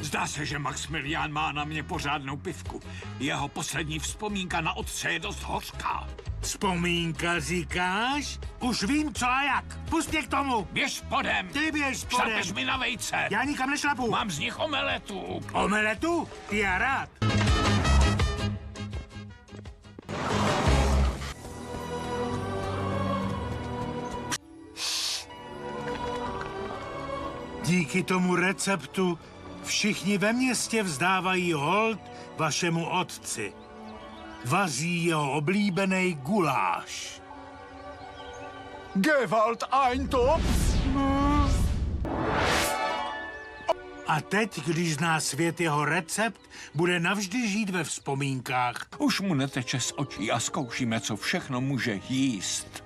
Zdá se, že Maximilián má na mě pořádnou pivku. Jeho poslední vzpomínka na otce je dost hořká. Vzpomínka říkáš? Už vím, co a jak. Pust mě k tomu. Běž spodem. Ty běž spodem. Šlapeš mi na vejce. Já nikam nešlapu. Mám z nich omeletu. Omeletu? Já rád. Díky tomu receptu všichni ve městě vzdávají hold vašemu otci. Vaří jeho oblíbený guláš. Gewalt Eintopf? A teď, když zná svět jeho recept, bude navždy žít ve vzpomínkách. Už mu neteče z očí a zkoušíme, co všechno může jíst.